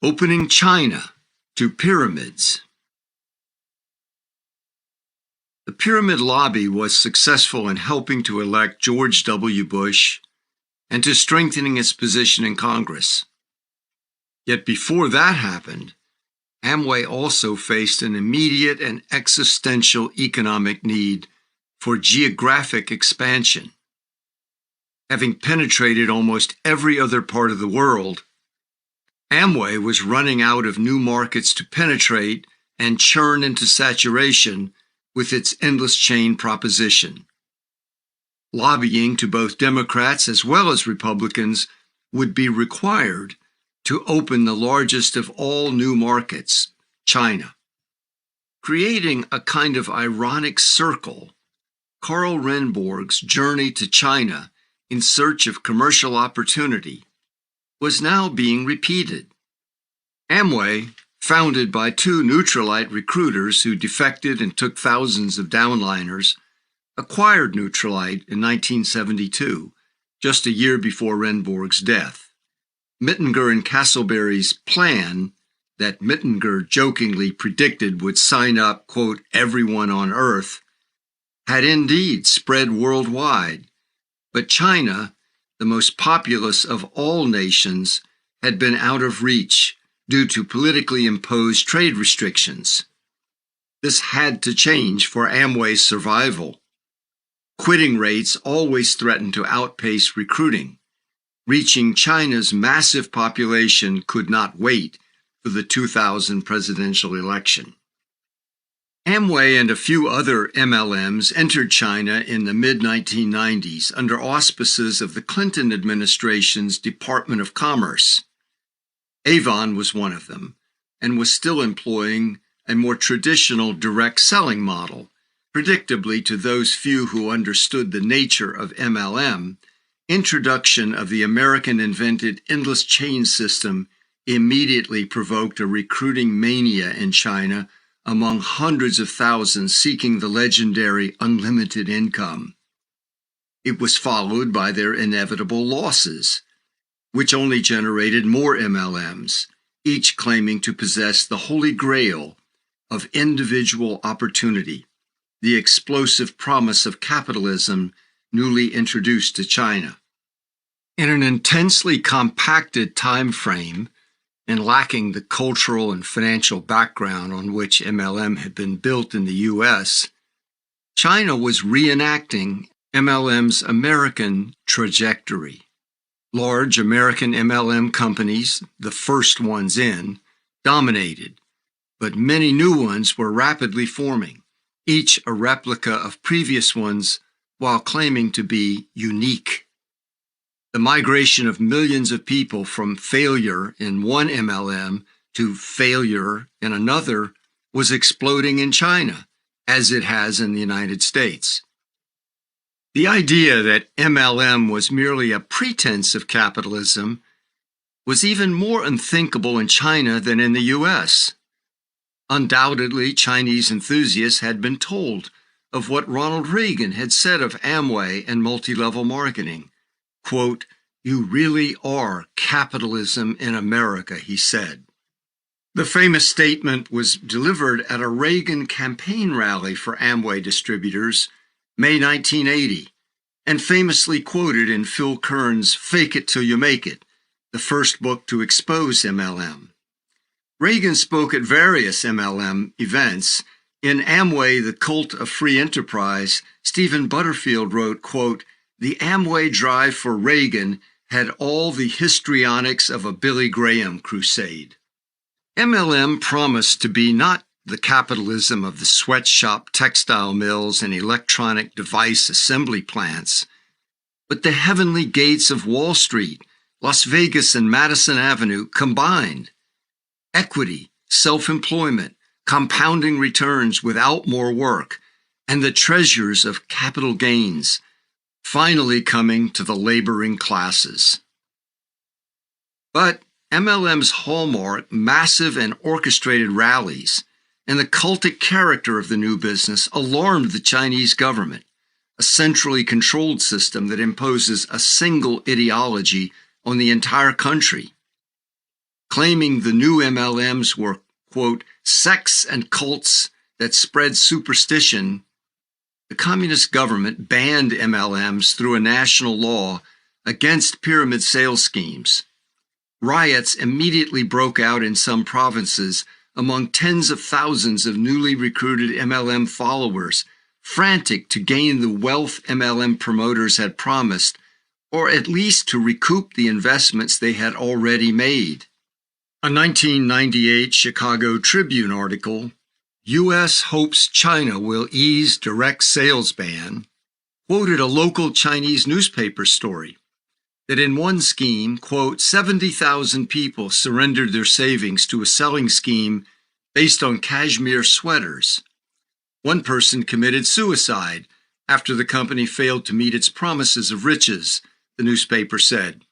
Opening China to Pyramids. The Pyramid Lobby was successful in helping to elect George W. Bush and to strengthening its position in Congress. Yet before that happened, Amway also faced an immediate and existential economic need for geographic expansion. Having penetrated almost every other part of the world, Amway was running out of new markets to penetrate and churn into saturation with its endless chain proposition. Lobbying to both Democrats as well as Republicans would be required to open the largest of all new markets, China. Creating a kind of ironic circle, Karl Renborg's journey to China in search of commercial opportunity was now being repeated. Amway, founded by two Neutralite recruiters who defected and took thousands of downliners, acquired Neutralite in 1972, just a year before Renborg's death. Mittinger and Castleberry's plan, that Mittinger jokingly predicted would sign up, quote, everyone on Earth, had indeed spread worldwide, but China, the most populous of all nations, had been out of reach due to politically imposed trade restrictions. This had to change for Amway's survival. Quitting rates always threatened to outpace recruiting. Reaching China's massive population could not wait for the 2000 presidential election. Amway and a few other MLMs entered China in the mid-1990s under auspices of the Clinton administration's Department of Commerce. Avon was one of them, and was still employing a more traditional direct selling model. Predictably, to those few who understood the nature of MLM, introduction of the American-invented endless chain system immediately provoked a recruiting mania in China among hundreds of thousands seeking the legendary unlimited income. It was followed by their inevitable losses, which only generated more MLMs, each claiming to possess the holy grail of individual opportunity, the explosive promise of capitalism newly introduced to China. In an intensely compacted time frame, and lacking the cultural and financial background on which MLM had been built in the U.S., China was reenacting MLM's American trajectory. Large American MLM companies, the first ones in, dominated, but many new ones were rapidly forming, each a replica of previous ones while claiming to be unique. The migration of millions of people from failure in one MLM to failure in another was exploding in China, as it has in the United States. The idea that MLM was merely a pretense of capitalism was even more unthinkable in China than in the U.S. Undoubtedly, Chinese enthusiasts had been told of what Ronald Reagan had said of Amway and multi-level marketing. Quote, "You really are capitalism in America," he said. The famous statement was delivered at a Reagan campaign rally for Amway distributors, May 1980, and famously quoted in Phil Kern's Fake It Till You Make It, the first book to expose MLM. Reagan spoke at various MLM events. In Amway, The Cult of Free Enterprise, Stephen Butterfield wrote, quote, "The Amway drive for Reagan had all the histrionics of a Billy Graham crusade." MLM promised to be not the capitalism of the sweatshop, textile mills, and electronic device assembly plants, but the heavenly gates of Wall Street, Las Vegas, and Madison Avenue combined. Equity, self-employment, compounding returns without more work, and the treasures of capital gains, finally coming to the laboring classes. But MLM's hallmark, massive and orchestrated rallies, and the cultic character of the new business alarmed the Chinese government, a centrally controlled system that imposes a single ideology on the entire country. claiming the new MLMs were, quote, sects and cults that spread superstition, the communist government banned MLMs through a national law against pyramid sales schemes. Riots immediately broke out in some provinces among tens of thousands of newly recruited MLM followers, frantic to gain the wealth MLM promoters had promised, or at least to recoup the investments they had already made. A 1998 Chicago Tribune article, U.S. hopes China will ease direct sales ban, quoted a local Chinese newspaper story that in one scheme, quote, 70,000 people surrendered their savings to a selling scheme based on cashmere sweaters. One person committed suicide after the company failed to meet its promises of riches, the newspaper said.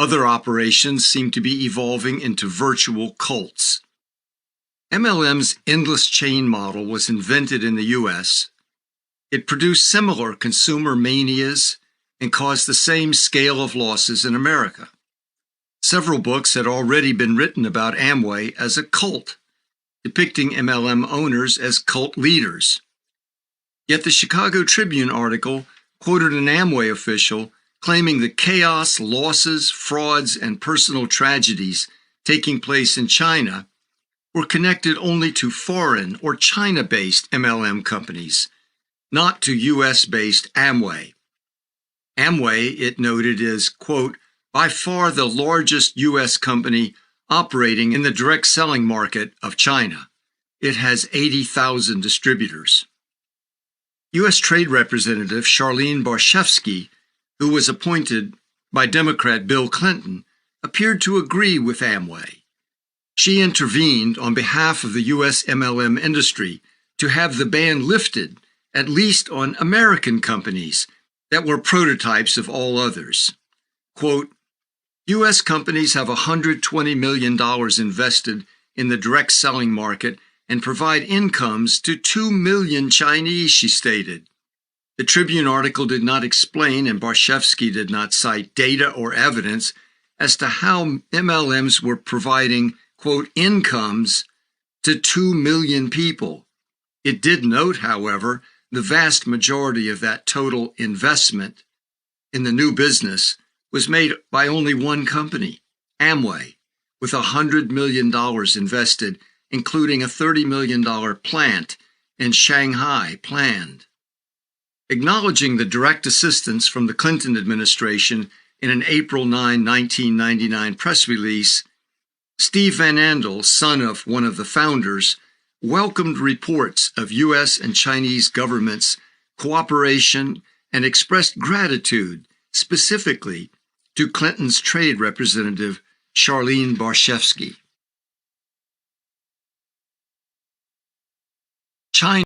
Other operations seem to be evolving into virtual cults. MLM's endless chain model was invented in the U.S. It produced similar consumer manias and caused the same scale of losses in America. Several books had already been written about Amway as a cult, depicting MLM owners as cult leaders. Yet the Chicago Tribune article quoted an Amway official claiming the chaos, losses, frauds, and personal tragedies taking place in China were connected only to foreign or China-based MLM companies, not to U.S.-based Amway. Amway, it noted, is, quote, by far the largest U.S. company operating in the direct selling market of China. It has 80,000 distributors. U.S. Trade Representative Charlene Barshefsky, who was appointed by Democrat Bill Clinton, appeared to agree with Amway. She intervened on behalf of the U.S. MLM industry to have the ban lifted, at least on American companies that were prototypes of all others. Quote, U.S. companies have $120 million invested in the direct selling market and provide incomes to 2 million Chinese, she stated. The Tribune article did not explain, and Barshefsky did not cite data or evidence as to how MLMs were providing, quote, incomes to 2 million people. It did note, however, the vast majority of that total investment in the new business was made by only one company, Amway, with $100 million invested, including a $30 million plant in Shanghai planned. Acknowledging the direct assistance from the Clinton administration in an April 9, 1999 press release, Steve Van Andel, son of one of the founders, welcomed reports of U.S. and Chinese governments' cooperation and expressed gratitude specifically to Clinton's trade representative, Charlene Barshefsky. China